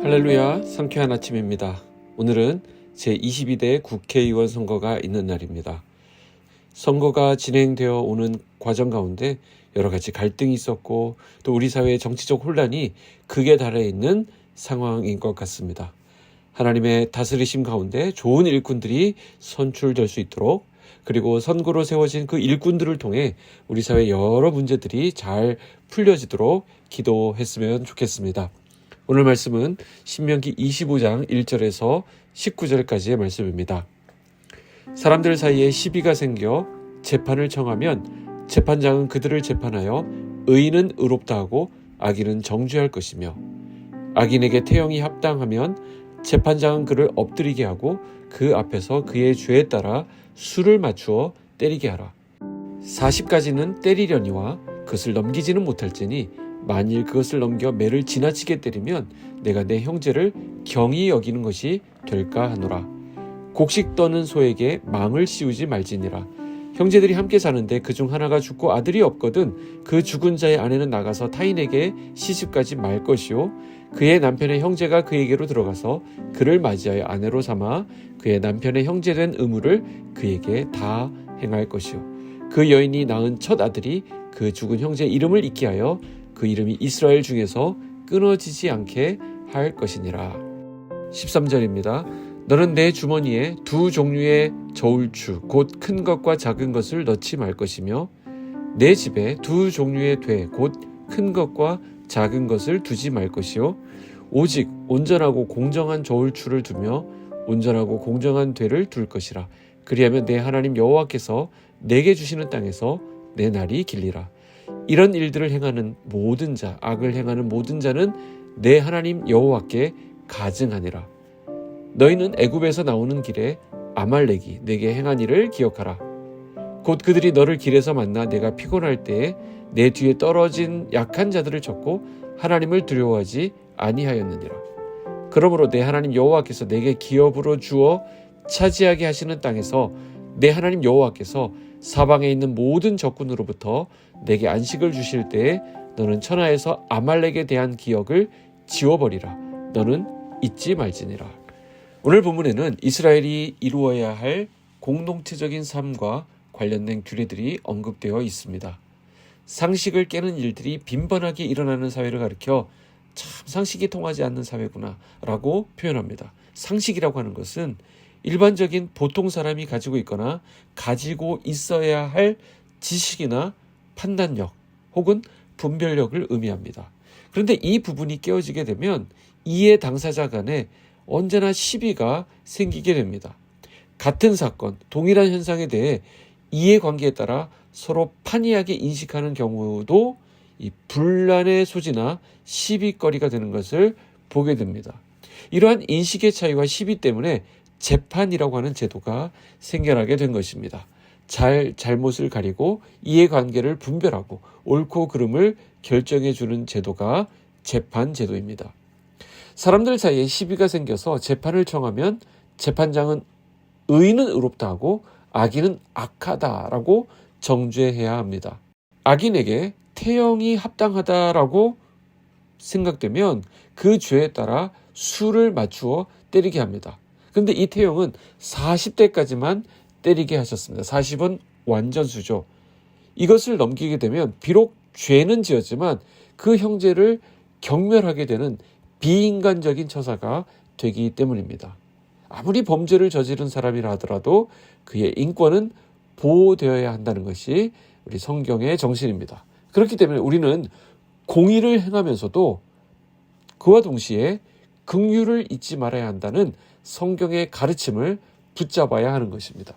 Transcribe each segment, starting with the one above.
할렐루야, 상쾌한 아침입니다. 오늘은 제22대 국회의원 선거가 있는 날입니다. 선거가 진행되어 오는 과정 가운데 여러 가지 갈등이 있었고 또 우리 사회의 정치적 혼란이 극에 달해 있는 상황인 것 같습니다. 하나님의 다스리심 가운데 좋은 일꾼들이 선출될 수 있도록, 그리고 선거로 세워진 그 일꾼들을 통해 우리 사회 여러 문제들이 잘 풀려지도록 기도했으면 좋겠습니다. 오늘 말씀은 신명기 25장 1절에서 19절까지의 말씀입니다. 사람들 사이에 시비가 생겨 재판을 청하면 재판장은 그들을 재판하여 의인은 의롭다 하고 악인은 정죄할 것이며, 악인에게 태형이 합당하면 재판장은 그를 엎드리게 하고 그 앞에서 그의 죄에 따라 수를 맞추어 때리게 하라. 40가지는 때리려니와 그것을 넘기지는 못할지니 만일 그것을 넘겨 매를 지나치게 때리면 내가 내 형제를 경히 여기는 것이 될까 하노라. 곡식 떠는 소에게 망을 씌우지 말지니라. 형제들이 함께 사는데 그중 하나가 죽고 아들이 없거든 그 죽은 자의 아내는 나가서 타인에게 시집가지 말 것이요, 그의 남편의 형제가 그에게로 들어가서 그를 맞이하여 아내로 삼아 그의 남편의 형제된 의무를 그에게 다 행할 것이요, 그 여인이 낳은 첫 아들이 그 죽은 형제의 이름을 잊게 하여 그 이름이 이스라엘 중에서 끊어지지 않게 할 것이니라. 13절입니다. 너는 내 주머니에 두 종류의 저울추 곧 큰 것과 작은 것을 넣지 말 것이며 내 집에 두 종류의 돼 곧 큰 것과 작은 것을 두지 말 것이요, 오직 온전하고 공정한 저울추를 두며 온전하고 공정한 되를 둘 것이라. 그리하면 내 하나님 여호와께서 내게 주시는 땅에서 내 날이 길리라. 이런 일들을 행하는 모든 자, 악을 행하는 모든 자는 내 하나님 여호와께 가증하니라. 너희는 애굽에서 나오는 길에 아말렉이 내게 행한 일을 기억하라. 곧 그들이 너를 길에서 만나 내가 피곤할 때에 내 뒤에 떨어진 약한 자들을 쳤고 하나님을 두려워하지 아니하였느니라. 그러므로 내 하나님 여호와께서 내게 기업으로 주어 차지하게 하시는 땅에서 내 하나님 여호와께서 사방에 있는 모든 적군으로부터 내게 안식을 주실 때에 너는 천하에서 아말렉에 대한 기억을 지워버리라. 너는 잊지 말지니라. 오늘 본문에는 이스라엘이 이루어야 할 공동체적인 삶과 관련된 규례들이 언급되어 있습니다. 상식을 깨는 일들이 빈번하게 일어나는 사회를 가리켜 참 상식이 통하지 않는 사회구나 라고 표현합니다. 상식이라고 하는 것은 일반적인 보통 사람이 가지고 있거나 가지고 있어야 할 지식이나 판단력 혹은 분별력을 의미합니다. 그런데 이 부분이 깨어지게 되면 이해 당사자 간에 언제나 시비가 생기게 됩니다. 같은 사건, 동일한 현상에 대해 이해관계에 따라 서로 판이하게 인식하는 경우도 이 분란의 소지나 시비거리가 되는 것을 보게 됩니다. 이러한 인식의 차이와 시비 때문에 재판이라고 하는 제도가 생겨나게 된 것입니다. 잘못을 가리고 이해관계를 분별하고 옳고 그름을 결정해주는 제도가 재판 제도입니다. 사람들 사이에 시비가 생겨서 재판을 청하면 재판장은 의인은 의롭다 하고 악인은 악하다라고 정죄해야 합니다. 악인에게 태형이 합당하다라고 생각되면 그 죄에 따라 수를 맞추어 때리게 합니다. 그런데 이 태형은 40대까지만 때리게 하셨습니다. 40은 완전수죠. 이것을 넘기게 되면 비록 죄는 지었지만 그 형제를 경멸하게 되는 비인간적인 처사가 되기 때문입니다. 아무리 범죄를 저지른 사람이라 하더라도 그의 인권은 보호되어야 한다는 것이 우리 성경의 정신입니다. 그렇기 때문에 우리는 공의를 행하면서도 그와 동시에 긍휼을 잊지 말아야 한다는 성경의 가르침을 붙잡아야 하는 것입니다.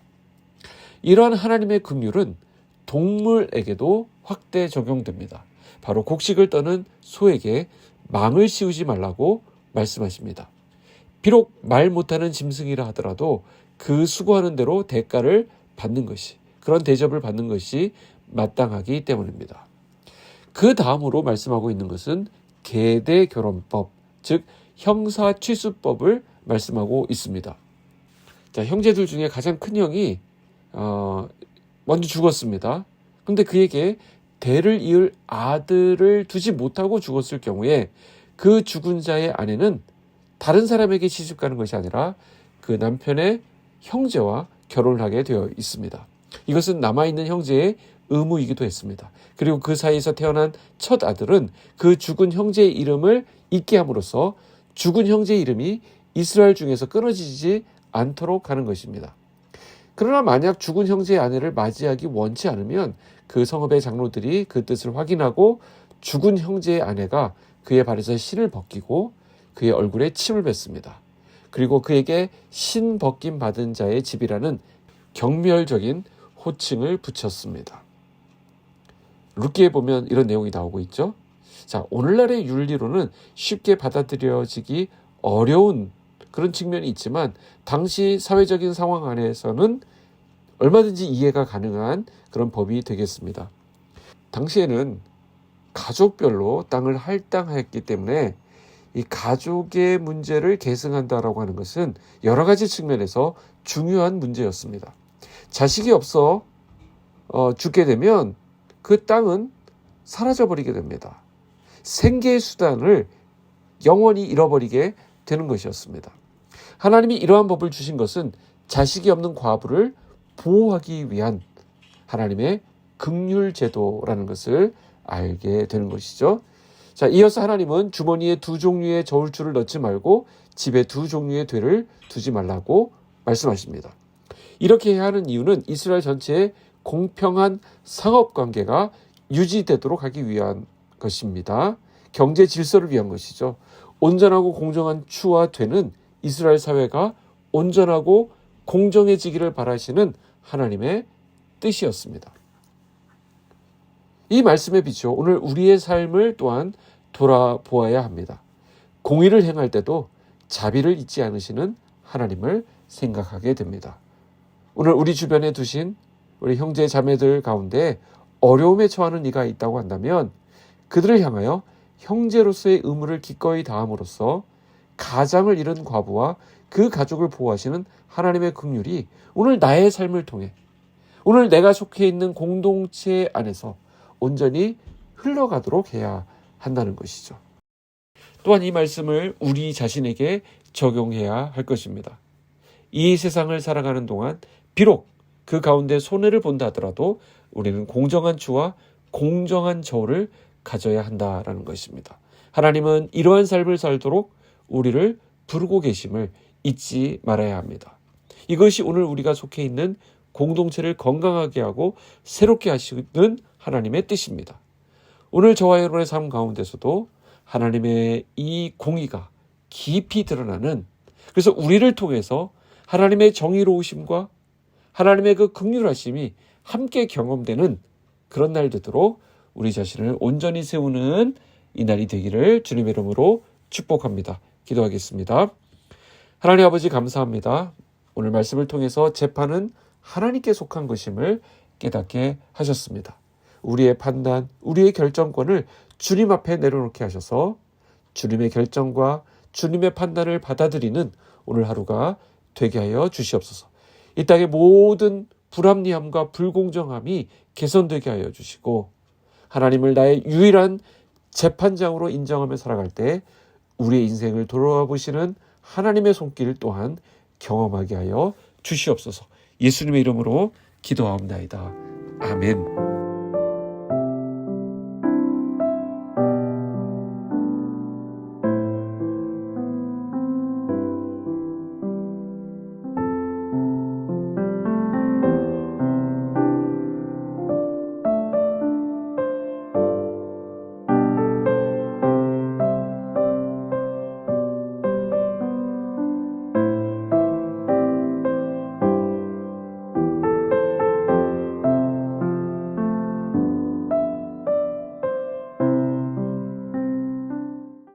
이러한 하나님의 긍휼은 동물에게도 확대 적용됩니다. 바로 곡식을 떠는 소에게 망을 씌우지 말라고 말씀하십니다. 비록 말 못하는 짐승이라 하더라도 그 수고하는 대로 대가를 받는 것이, 그런 대접을 받는 것이 마땅하기 때문입니다. 그 다음으로 말씀하고 있는 것은 계대결혼법, 즉 형사취수법을 말씀하고 있습니다. 자, 형제들 중에 가장 큰 형이 먼저 죽었습니다. 그런데 그에게 대를 이을 아들을 두지 못하고 죽었을 경우에 그 죽은 자의 아내는 다른 사람에게 시집 가는 것이 아니라 그 남편의 형제와 결혼을 하게 되어 있습니다. 이것은 남아있는 형제의 의무이기도 했습니다. 그리고 그 사이에서 태어난 첫 아들은 그 죽은 형제의 이름을 잊게 함으로써 죽은 형제의 이름이 이스라엘 중에서 끊어지지 않도록 하는 것입니다. 그러나 만약 죽은 형제의 아내를 맞이하기 원치 않으면 그 성읍의 장로들이 그 뜻을 확인하고 죽은 형제의 아내가 그의 발에서 신을 벗기고 그의 얼굴에 침을 뱉습니다. 그리고 그에게 신 벗김 받은 자의 집이라는 경멸적인 호칭을 붙였습니다. 룻기에 보면 이런 내용이 나오고 있죠. 자, 오늘날의 윤리로는 쉽게 받아들여지기 어려운 그런 측면이 있지만 당시 사회적인 상황 안에서는 얼마든지 이해가 가능한 그런 법이 되겠습니다. 당시에는 가족별로 땅을 할당하였기 때문에 이 가족의 문제를 계승한다라고 하는 것은 여러 가지 측면에서 중요한 문제였습니다. 자식이 없어 죽게 되면 그 땅은 사라져버리게 됩니다. 생계의 수단을 영원히 잃어버리게 되는 것이었습니다. 하나님이 이러한 법을 주신 것은 자식이 없는 과부를 보호하기 위한 하나님의 긍휼 제도라는 것을 알게 되는 것이죠. 자, 이어서 하나님은 주머니에 두 종류의 저울추를 넣지 말고 집에 두 종류의 되를 두지 말라고 말씀하십니다. 이렇게 해야 하는 이유는 이스라엘 전체의 공평한 상업관계가 유지되도록 하기 위한 것입니다. 경제 질서를 위한 것이죠. 온전하고 공정한 추와 되는 이스라엘 사회가 온전하고 공정해지기를 바라시는 하나님의 뜻이었습니다. 이 말씀에 비추어 오늘 우리의 삶을 또한 돌아보아야 합니다. 공의를 행할 때도 자비를 잊지 않으시는 하나님을 생각하게 됩니다. 오늘 우리 주변에 두신 우리 형제 자매들 가운데 어려움에 처하는 이가 있다고 한다면 그들을 향하여 형제로서의 의무를 기꺼이 다함으로써 가장을 잃은 과부와 그 가족을 보호하시는 하나님의 긍휼이 오늘 나의 삶을 통해 오늘 내가 속해 있는 공동체 안에서 온전히 흘러가도록 해야 한다는 것이죠. 또한 이 말씀을 우리 자신에게 적용해야 할 것입니다. 이 세상을 살아가는 동안 비록 그 가운데 손해를 본다 하더라도 우리는 공정한 추와 공정한 저울을 가져야 한다라는 것입니다. 하나님은 이러한 삶을 살도록 우리를 부르고 계심을 잊지 말아야 합니다. 이것이 오늘 우리가 속해 있는 공동체를 건강하게 하고 새롭게 하시는 하나님의 뜻입니다. 오늘 저와 여러분의 삶 가운데서도 하나님의 이 공의가 깊이 드러나는, 그래서 우리를 통해서 하나님의 정의로우심과 하나님의 그 긍휼하심이 함께 경험되는 그런 날 되도록 우리 자신을 온전히 세우는 이 날이 되기를 주님의 이름으로 축복합니다. 기도하겠습니다. 하나님 아버지 감사합니다. 오늘 말씀을 통해서 재판은 하나님께 속한 것임을 깨닫게 하셨습니다. 우리의 판단, 우리의 결정권을 주님 앞에 내려놓게 하셔서 주님의 결정과 주님의 판단을 받아들이는 오늘 하루가 되게 하여 주시옵소서. 이 땅의 모든 불합리함과 불공정함이 개선되게 하여 주시고 하나님을 나의 유일한 재판장으로 인정하며 살아갈 때 우리의 인생을 돌아와 보시는 하나님의 손길 또한 경험하게 하여 주시옵소서. 예수님의 이름으로 기도하옵나이다. 아멘.